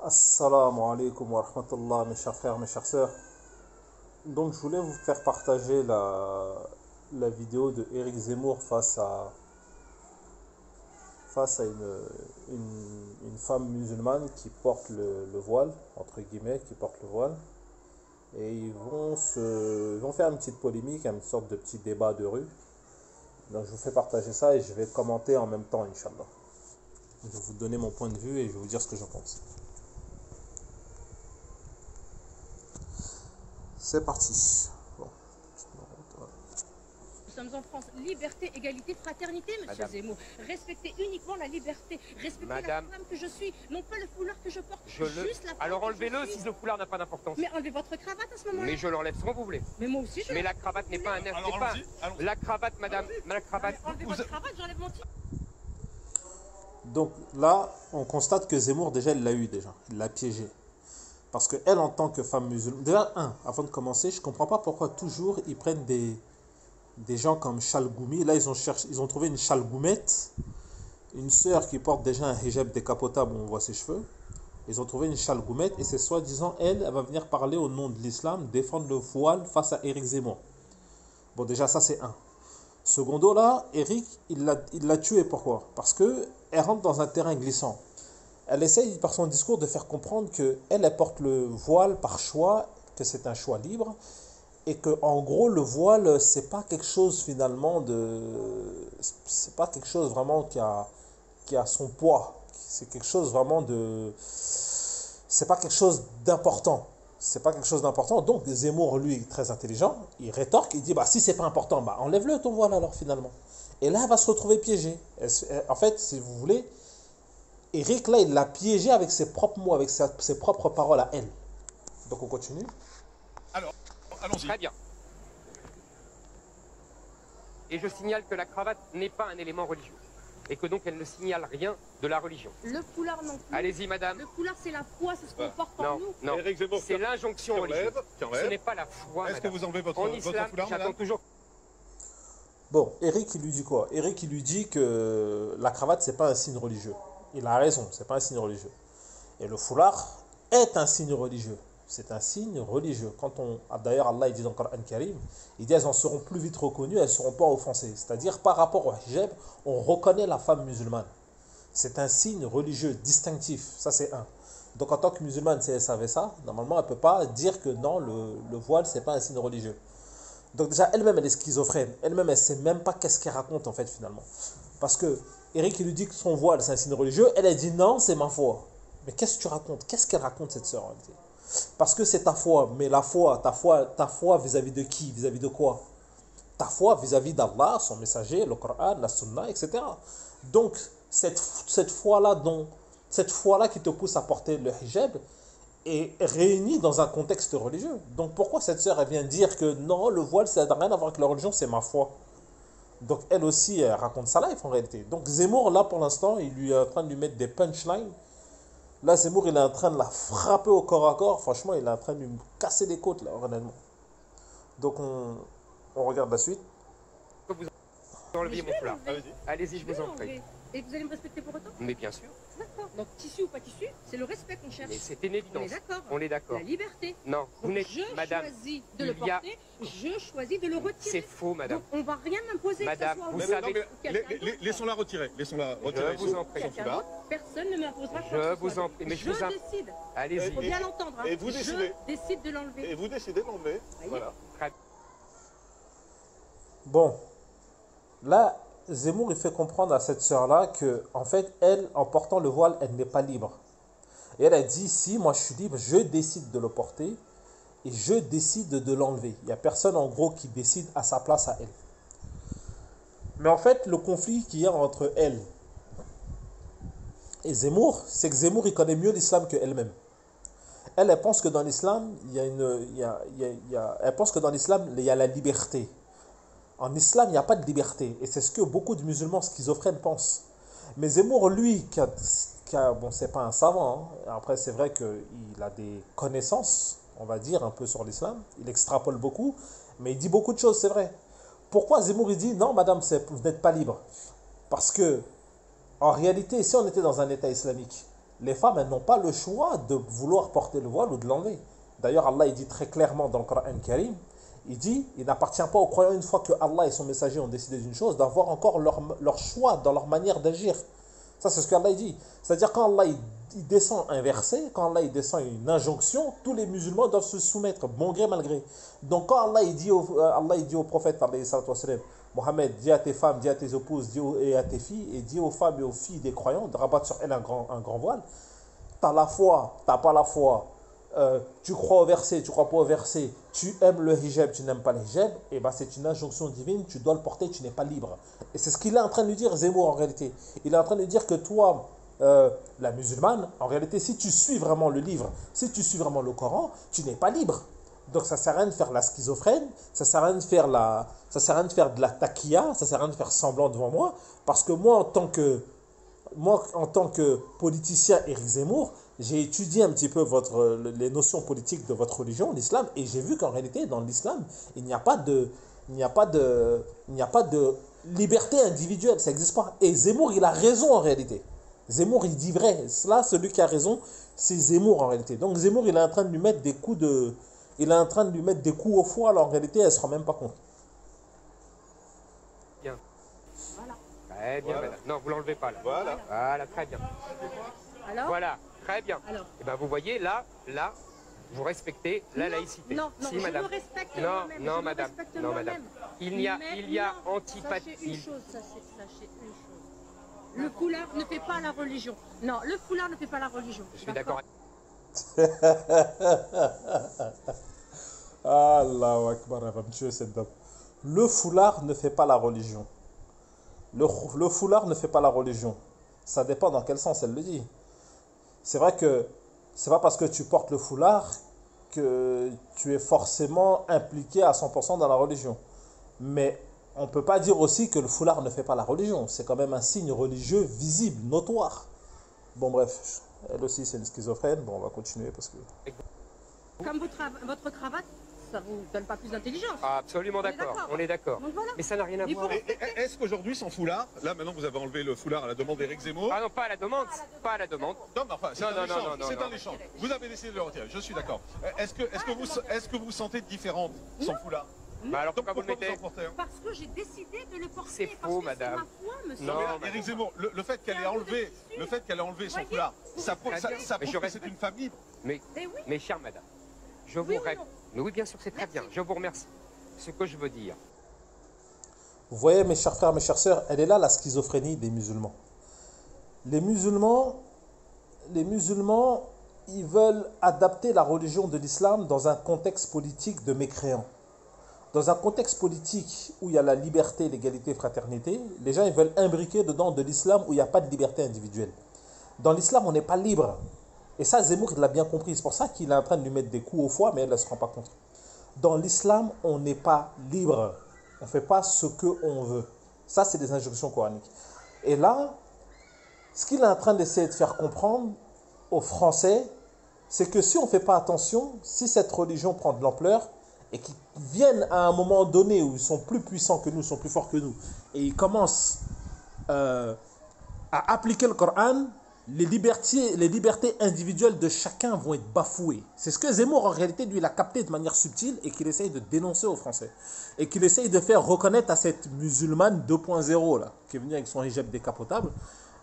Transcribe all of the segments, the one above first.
Assalamu alaikum wa rahmatullah, mes chers frères, mes chères sœurs. Donc, je voulais vous faire partager la vidéo de Éric Zemmour face à une femme musulmane qui porte le voile, entre guillemets, qui porte le voile. Et ils vont faire une petite polémique, une sorte de petit débat de rue. Donc, je vous fais partager ça et je vais commenter en même temps, Inch'Allah. Je vais vous donner mon point de vue et je vais vous dire ce que j'en pense. C'est parti. Bon. Nous sommes en France. Liberté, égalité, fraternité, monsieur Madame. Zemmour. Respectez uniquement la liberté. Respectez Madame. la femme que je suis, non pas le foulard que je porte. Je le... Juste la femme Alors que je enlevez-le suis. si le foulard n'a pas d'importance. Mais enlevez votre cravate à ce moment-là. Mais je l'enlève sans vous voulez. Mais moi aussi, je Mais la cravate n'est pas un... Alors, n'est pas- allons-y, allons-y. La cravate, madame, la cravate... Enlevez votre cravate, j'enlève mon titre. Donc là, on constate que Zemmour, déjà, il l'a eu déjà. Il l'a piégé. Parce qu'elle, en tant que femme musulmane... Déjà, avant de commencer, je ne comprends pas pourquoi toujours ils prennent des gens comme Chalgoumi. Là, ils ont trouvé une Chalgoumette, une sœur qui porte déjà un hijab décapotable où on voit ses cheveux. Ils ont trouvé une Chalgoumette et c'est soi-disant, elle va venir parler au nom de l'islam, défendre le voile face à Éric Zemmour. Bon, déjà, ça, c'est un. Secondo, là, Éric, il l'a tué. Pourquoi? Parce qu'elle rentre dans un terrain glissant. Elle essaye, par son discours, de faire comprendre qu'elle porte le voile par choix, que c'est un choix libre, et que, en gros, le voile, c'est pas quelque chose, finalement, c'est pas quelque chose vraiment qui a son poids. C'est quelque chose vraiment c'est pas quelque chose d'important. C'est pas quelque chose d'important. Donc Zemmour, lui, très intelligent, il rétorque, il dit bah si c'est pas important, bah enlève-le ton voile alors finalement. Et là, elle va se retrouver piégée. En fait, si vous voulez, Eric là, il l'a piégée avec ses propres mots, avec ses propres paroles à elle. Donc on continue. Alors, allons-y. Très bien. Et je signale que la cravate n'est pas un élément religieux. Et que donc elle ne signale rien de la religion. Le foulard non plus. Allez-y, madame. Le foulard, c'est la foi, c'est ce qu'on porte en Non, nous. non. Éric Zemmour, C'est l'injonction qui religieuse. enlève, qui Ce enlève. n'est pas la foi, Est-ce que madame. vous enlevez votre En votre islam, foulard, j'attends madame toujours... Bon, Eric, il lui dit quoi? Eric, il lui dit que la cravate, c'est pas un signe religieux. Il a raison, c'est pas un signe religieux. Et le foulard est un signe religieux. C'est un signe religieux. D'ailleurs, Allah, il dit dans le Coran Karim, il dit elles en seront plus vite reconnues, elles ne seront pas offensées. C'est-à-dire, par rapport au hijab, on reconnaît la femme musulmane. C'est un signe religieux distinctif. Ça, c'est un. Donc, en tant que musulmane, si elle savait ça, normalement, elle ne peut pas dire que non, le voile, c'est pas un signe religieux. Donc, déjà, elle-même, elle est schizophrène. Elle-même, elle ne sait même pas qu'est-ce qu'elle raconte, en fait, finalement. Parce que Eric, il lui dit que son voile, c'est un signe religieux. Elle a dit non, c'est ma foi. Mais qu'est-ce que tu racontes? Qu'est-ce qu'elle raconte, cette sœur, en réalité? Parce que c'est ta foi. Mais la foi, ta foi vis-à-vis de qui? Vis-à-vis de quoi? Ta foi vis-à-vis d'Allah, son messager, le Coran, la Sunna, etc. Donc, cette foi-là qui te pousse à porter le hijab est réunie dans un contexte religieux. Donc, pourquoi cette sœur, elle vient dire que non, le voile, ça n'a rien à voir avec la religion, c'est ma foi? Donc, elle aussi, elle raconte sa life en réalité. Donc, Zemmour, là, pour l'instant, il est en train de lui mettre des punchlines. Là, Zemmour, il est en train de la frapper au corps à corps. Franchement, il est en train de lui casser les côtes, là, honnêtement. Donc, on regarde la suite. Vous enlevez mon foulard. Allez-y. Allez-y, je Je vais vous en prie. l'enlever. Et vous allez me respecter pour autant? Mais bien sûr. D'accord. Donc, tissu ou pas tissu, c'est le respect qu'on cherche. Mais c'est une On est évidence. d'accord. On est d'accord. La liberté. Non, vous Donc, n'êtes... je Madame, choisis de le il y a- porter, je choisis de le c'est retirer. faux, madame. Donc, on va rien m'imposer. Madame, que ça soit vous Mais vous savez- non, mais ou quelqu'un d'autre. laissons-la retirer. Laissons-la retirer. vous en prie. son Quelqu'un foulard. d'autre, personne ne m'imposera quoi Je que ce vous soit. en prie, mais je je vous en- décide. Il faut Allez-y. bien l'entendre. hein. et vous décidez. Je décide de l'enlever. Et vous décidez de l'enlever. Voyez. Voilà. Bon, là, Zemmour, il fait comprendre à cette sœur-là que, en fait, elle, en portant le voile, elle n'est pas libre. Et elle a dit, si, moi je suis libre, je décide de le porter et je décide de l'enlever. Il n'y a personne, en gros, qui décide à sa place à elle. Mais en fait, le conflit qu'il y a entre elle et Zemmour, c'est que Zemmour, il connaît mieux l'islam qu'elle-même. Elle, elle pense que dans l'islam, elle pense que dans l'islam, il y a la liberté. En islam, il n'y a pas de liberté. Et c'est ce que beaucoup de musulmans schizophrènes pensent. Mais Zemmour, lui, bon, c'est pas un savant. Hein. Après, c'est vrai qu'il a des connaissances, on va dire, un peu sur l'islam. Il extrapole beaucoup. Mais il dit beaucoup de choses, c'est vrai. Pourquoi Zemmour, il dit, non, madame, vous n'êtes pas libre? Parce que, en réalité, si on était dans un État islamique, les femmes, elles n'ont pas le choix de vouloir porter le voile ou de l'enlever. D'ailleurs, Allah il dit très clairement dans le Coran Karim, il dit, il n'appartient pas aux croyants, une fois que Allah et son messager ont décidé d'une chose, d'avoir encore leur choix dans leur manière d'agir. Ça, c'est ce qu'Allah dit. C'est-à-dire, quand Allah il descend un verset, quand Allah il descend une injonction, tous les musulmans doivent se soumettre, bon gré, mal gré. Donc, quand Allah il dit au prophète, Mohammed, dis à tes femmes, dis à tes épouses, et à tes filles, et dis aux femmes et aux filles des croyants de rabattre sur elles un grand voile. Tu as la foi, tu n'as pas la foi. Tu crois au verset, tu crois pas au verset, tu aimes le hijab, tu n'aimes pas le hijab, et ben c'est une injonction divine, tu dois le porter, tu n'es pas libre. Et c'est ce qu'il est en train de lui dire, Zemmour, en réalité. Il est en train de lui dire que toi, la musulmane, en réalité, si tu suis vraiment le livre, si tu suis vraiment le Coran, tu n'es pas libre. Donc ça sert à rien de faire la schizophrène, ça sert à rien de faire de la taquilla, ça sert à rien de faire semblant devant moi, parce que moi, en tant que politicien Éric Zemmour, j'ai étudié un petit peu les notions politiques de votre religion, l'islam, et j'ai vu qu'en réalité, dans l'islam, il n'y a pas de liberté individuelle, ça n'existe pas. Et Zemmour, il a raison en réalité. Zemmour, il dit vrai. Là, celui qui a raison, c'est Zemmour en réalité. Donc Zemmour, il est en train de lui mettre des coups au foie, alors en réalité, elle ne se rend même pas compte. Bien. Très bien, madame. Non, vous l'enlevez pas là. Voilà, très bien. Alors Voilà, très bien. Alors Et ben vous voyez, là, vous respectez la laïcité. Non, si, je madame. me respecte Non, moi-même. non, je me madame. respecte Non, moi-même. madame. Il y a Sachez une antipathie. chose, sachez une chose. Le foulard ne fait pas la religion. Non, le foulard ne fait pas la religion. Je suis d'accord. Allahu Akbar, elle va me tuer cette dame. Le foulard ne fait pas la religion. Le foulard ne fait pas la religion. Ça dépend dans quel sens elle le dit. C'est vrai que c'est pas parce que tu portes le foulard que tu es forcément impliqué à 100% dans la religion. Mais on ne peut pas dire aussi que le foulard ne fait pas la religion. C'est quand même un signe religieux visible, notoire. Bon bref, elle aussi c'est une schizophrène. Bon, on va continuer parce que... Comme votre cravate, ça vous donne pas plus d'intelligence. Absolument d'accord, on est d'accord. Donc voilà. Mais ça n'a rien à Il voir. faut- Est-ce qu'aujourd'hui, sans foulard, là maintenant vous avez enlevé le foulard à la demande d'Éric Zemmour. Ah non, pas à la demande, pas à la demande. Non, mais enfin, c'est Non, un non, échange. non, non, C'est non. un échange. Vous avez décidé de le retirer, je suis d'accord. Est-ce que vous sentez différente sans foulard? Bah alors Donc pourquoi vous le pourquoi mettez vous en portez un? Parce que j'ai décidé de le porter. C'est parce faux, que madame. C'est ma foi, monsieur. Non, Mais Éric Zemmour, le fait qu'elle ait enlevé, son foulard, ça prouve Très bien. ça Mais prouve je que reste- c'est une femme libre. Mais, Eh oui. mais chère madame, je Oui vous ou répète. non? Mais oui, bien sûr, c'est très bien. Je vous remercie. Ce que je veux dire, Vous voyez, mes chers frères, mes chères sœurs, elle est là la schizophrénie des musulmans. Les musulmans, ils veulent adapter la religion de l'islam dans un contexte politique de mécréants. Dans un contexte politique où il y a la liberté, l'égalité, fraternité, les gens ils veulent imbriquer dedans de l'islam où il n'y a pas de liberté individuelle. Dans l'islam, on n'est pas libre. Et ça, Zemmour, il l'a bien compris. C'est pour ça qu'il est en train de lui mettre des coups au foie, mais elle ne se rend pas compte. Dans l'islam, on n'est pas libre. On ne fait pas ce qu'on veut. Ça, c'est des injonctions coraniques. Et là, ce qu'il est en train d'essayer de faire comprendre aux Français, c'est que si on ne fait pas attention, si cette religion prend de l'ampleur, et qu'ils viennent à un moment donné où ils sont plus puissants que nous, ils sont plus forts que nous, et ils commencent à appliquer le Coran, les libertés individuelles de chacun vont être bafouées. C'est ce que Zemmour, en réalité, lui, il a capté de manière subtile et qu'il essaye de dénoncer aux Français. Et qu'il essaye de faire reconnaître à cette musulmane 2.0, là, qui est venue avec son hijab décapotable.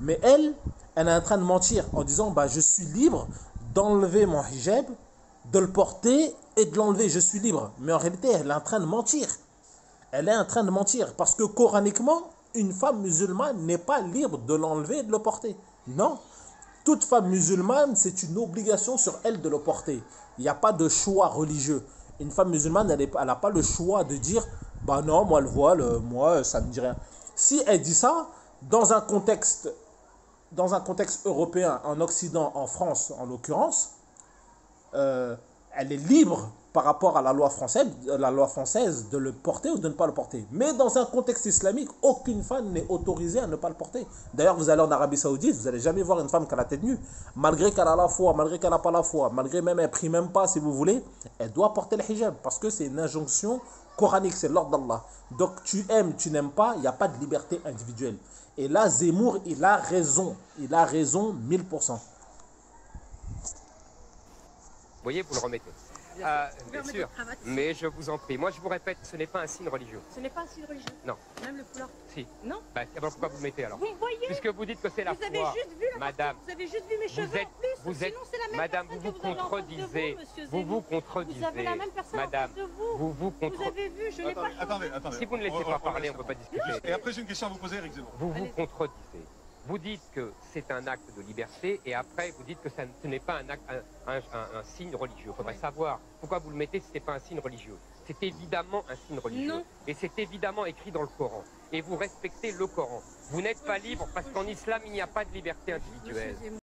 Mais elle est en train de mentir en disant bah, je suis libre d'enlever mon hijab, de le porter et de l'enlever. Je suis libre. Mais en réalité, elle est en train de mentir. Elle est en train de mentir. Parce que coraniquement, une femme musulmane n'est pas libre de l'enlever et de le porter. Non. Toute femme musulmane, c'est une obligation sur elle de le porter. Il n'y a pas de choix religieux. Une femme musulmane, elle n'a pas le choix de dire bah non, moi le voile, moi ça ne me dit rien. Si elle dit ça, dans un contexte européen, en Occident, en France en l'occurrence, elle est libre par rapport à la loi française de le porter ou de ne pas le porter. Mais dans un contexte islamique, aucune femme n'est autorisée à ne pas le porter. D'ailleurs, vous allez en Arabie Saoudite, vous n'allez jamais voir une femme qui a la tête nue. Malgré qu'elle a la foi, malgré qu'elle n'a pas la foi, malgré même elle ne prie même pas, si vous voulez, elle doit porter le hijab parce que c'est une injonction coranique, c'est l'ordre d'Allah. Donc tu aimes, tu n'aimes pas, il n'y a pas de liberté individuelle. Et là, Zemmour, il a raison 1000%. voyez, vous le remettez. Bien sûr, mais je vous en prie. Moi, je vous répète, ce n'est pas un signe religieux. Ce n'est pas un signe religieux. Non. Même le foulard. Si. Non. Bah, alors pourquoi vous le mettez alors? Vous me voyez? Puisque vous dites que c'est la foi. Vous avez juste vu la Madame. Vous avez juste vu mes cheveux en plus. Vous êtes, Sinon, c'est la même Madame, personne vous que vous avez en face de contredisez. monsieur Vous vous Zemmour. contredisez. Vous avez la même personne en Madame, face de vous. vous Vous contredisez. avez vu, je n'ai pas changé. Attendez. Si vous ne laissez pas parler, on ne peut pas discuter. Et après, j'ai une question à vous poser, Éric Zemmour. Vous vous contredisez. Vous dites que c'est un acte de liberté et après vous dites que ce n'est pas un, acte, un signe religieux. Il faudrait savoir pourquoi vous le mettez si ce n'est pas un signe religieux. C'est évidemment un signe religieux. Non. Et c'est évidemment écrit dans le Coran. Et vous respectez le Coran. Vous n'êtes pas libre parce qu'en islam, il n'y a pas de liberté individuelle.